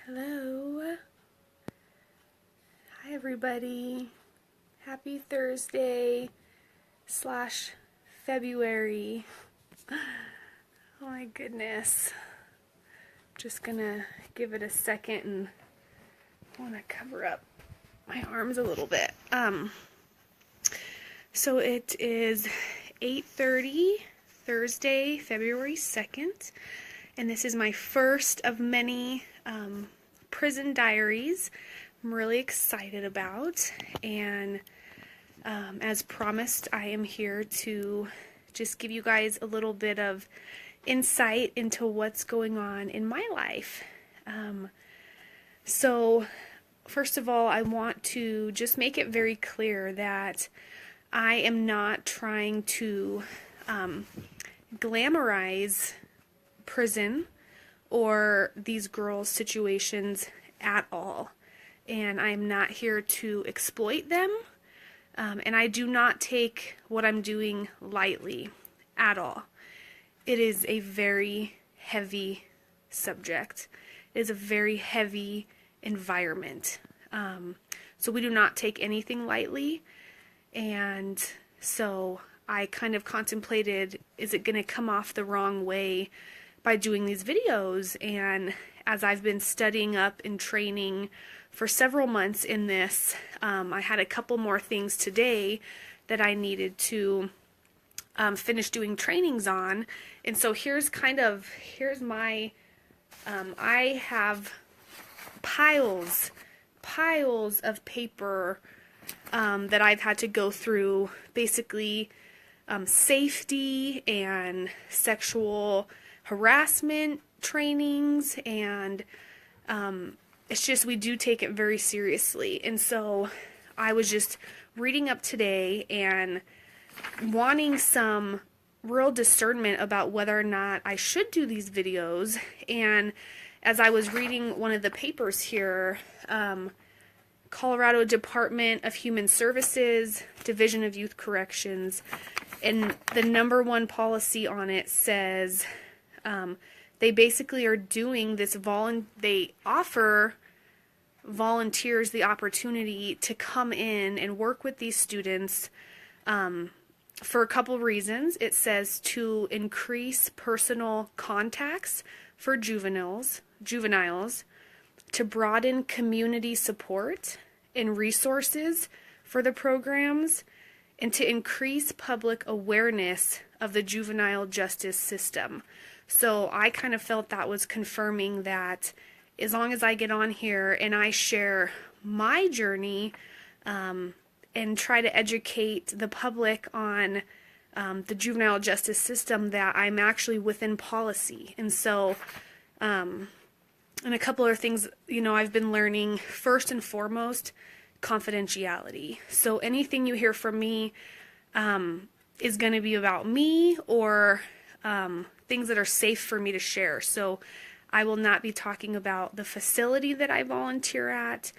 Hello. Hi everybody. Happy Thursday slash February. Oh my goodness. Just gonna give it a second and I want to cover up my arms a little bit. So it is 8:30 Thursday, February 2nd, and this is my first of many prison diaries I'm really excited about, and as promised, I am here to just give you guys a little bit of insight into what's going on in my life. So first of all, I want to just make it very clear that I am not trying to glamorize prison or these girls' situations at all. And I'm not here to exploit them. And I do not take what I'm doing lightly at all. It is a very heavy subject. It is a very heavy environment. So we do not take anything lightly. And so I kind of contemplated, is it going to come off the wrong way by doing these videos? And as I've been studying up and training for several months in this, I had a couple more things today that I needed to finish doing trainings on. And so here's my, I have piles of paper that I've had to go through, basically safety and sexual harassment trainings, and it's just, we do take it very seriously. And so I was just reading up today and wanting some real discernment about whether or not I should do these videos. And as I was reading one of the papers here, Colorado Department of Human Services, Division of Youth Corrections, and the #1 policy on it says they basically are doing this they offer volunteers the opportunity to come in and work with these students for a couple reasons. It says to increase personal contacts for juveniles, to broaden community support and resources for the programs, and to increase public awareness of the juvenile justice system. So I kind of felt that was confirming that as long as I get on here and I share my journey and try to educate the public on the juvenile justice system, that I'm actually within policy. And so, and a couple other things, I've been learning, first and foremost, confidentiality. So anything you hear from me is going to be about me or things that are safe for me to share. So I will not be talking about the facility that I volunteer at.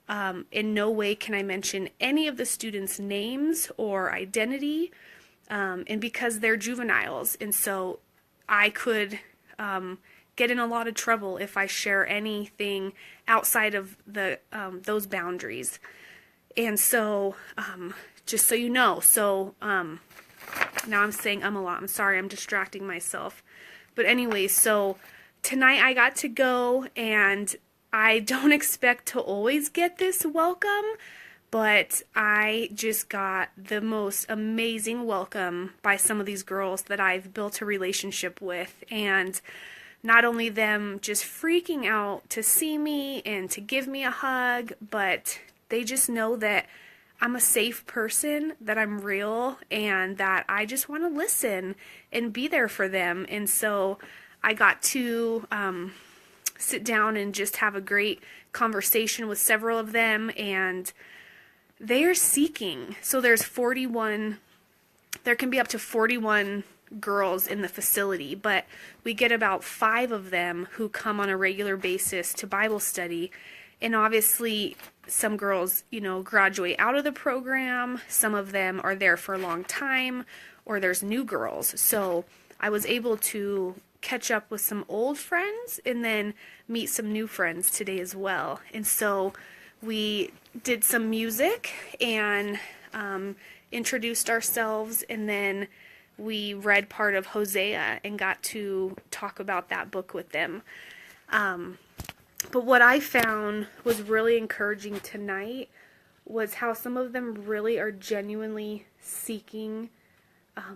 In no way can I mention any of the students' names or identity, and because they're juveniles, and so I could get in a lot of trouble if I share anything outside of the those boundaries. And so just so you know, so now I'm saying a lot. I'm sorry, I'm distracting myself. But anyway, so tonight I got to go, and I don't expect to always get this welcome, but I just got the most amazing welcome by some of these girls that I've built a relationship with. And not only them just freaking out to see me and to give me a hug, but they just know that I'm a safe person, that I'm real, and that I just want to listen and be there for them. And so I got to sit down and just have a great conversation with several of them, and they are seeking. So there can be up to 41 girls in the facility, but we get about 5 of them who come on a regular basis to Bible study. And obviously some girls, graduate out of the program. Some of them are there for a long time, or there's new girls. So I was able to catch up with some old friends and then meet some new friends today as well. And so we did some music and introduced ourselves, and then we read part of Hosea and got to talk about that book with them. But what I found was really encouraging tonight was how some of them really are genuinely seeking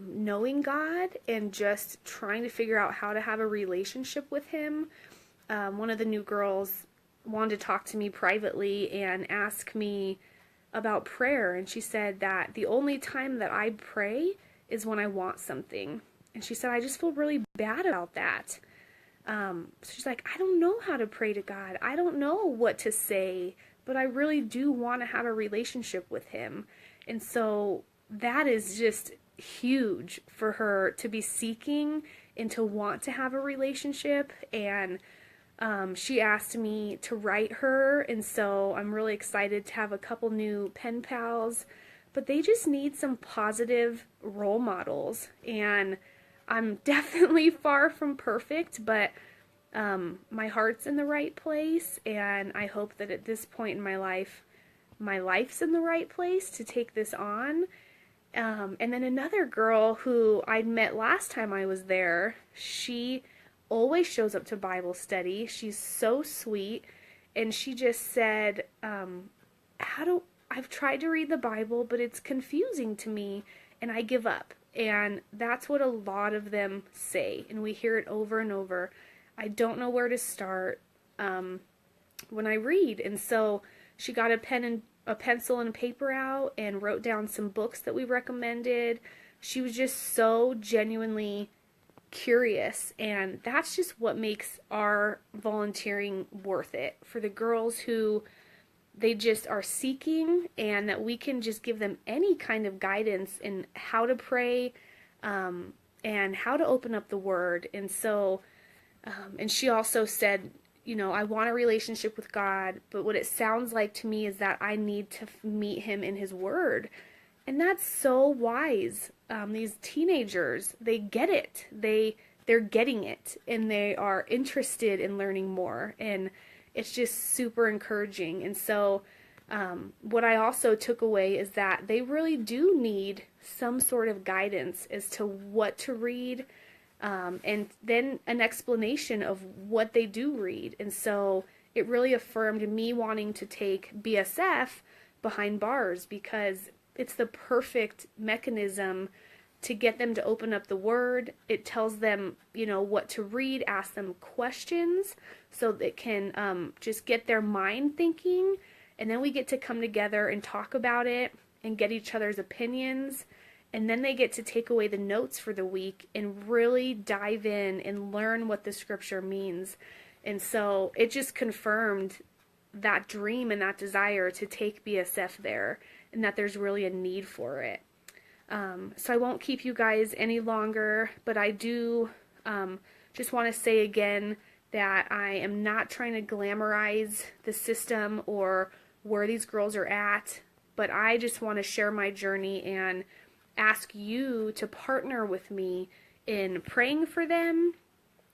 knowing God and just trying to figure out how to have a relationship with Him. One of the new girls wanted to talk to me privately and ask me about prayer, and she said that the only time that I pray is when I want something. And she said, I just feel really bad about that. So she's like, I don't know how to pray to God. I don't know what to say, but I really do want to have a relationship with Him. And so that is just huge for her to be seeking and to want to have a relationship. And she asked me to write her, and so I'm really excited to have a couple new pen pals. But they just need some positive role models, and I'm definitely far from perfect, but my heart's in the right place, and I hope that at this point in my life's in the right place to take this on. And then another girl who I'd met last time I was there, she always shows up to Bible study. She's so sweet, and she just said, I've tried to read the Bible, but it's confusing to me, and I give up. And that's what a lot of them say, and we hear it over and over. I don't know where to start when I read. And so she got a pencil and paper out and wrote down some books that we recommended. She was just so genuinely curious, and that's just what makes our volunteering worth it. For the girls who they just are seeking, and that we can just give them any kind of guidance in how to pray and how to open up the Word. And so, and she also said, I want a relationship with God, but what it sounds like to me is that I need to meet Him in His Word. And that's so wise. These teenagers, they get it. They're getting it, and they are interested in learning more. And it's just super encouraging. And so what I also took away is that they really do need some sort of guidance as to what to read, and then an explanation of what they do read. And so it really affirmed me wanting to take BSF behind bars, because it's the perfect mechanism to get them to open up the Word. It tells them, what to read, ask them questions so they can just get their mind thinking. And then we get to come together and talk about it and get each other's opinions. And then they get to take away the notes for the week and really dive in and learn what the Scripture means. And so it just confirmed that dream and that desire to take BSF there, and that there's really a need for it. So I won't keep you guys any longer, but I do just want to say again that I am not trying to glamorize the system or where these girls are at, but I just want to share my journey and ask you to partner with me in praying for them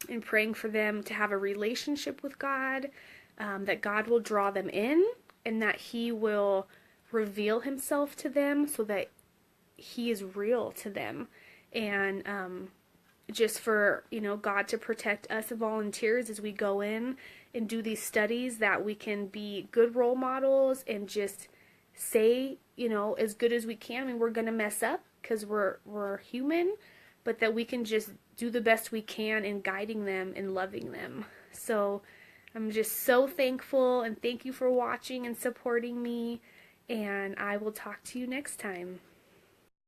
to have a relationship with God, that God will draw them in, and that He will reveal Himself to them so that He is real to them. And just for, God to protect us volunteers as we go in and do these studies, that we can be good role models and just say, as good as we can. I mean, we're going to mess up because we're human, but that we can just do the best we can in guiding them and loving them. So I'm just so thankful, and thank you for watching and supporting me, and I will talk to you next time.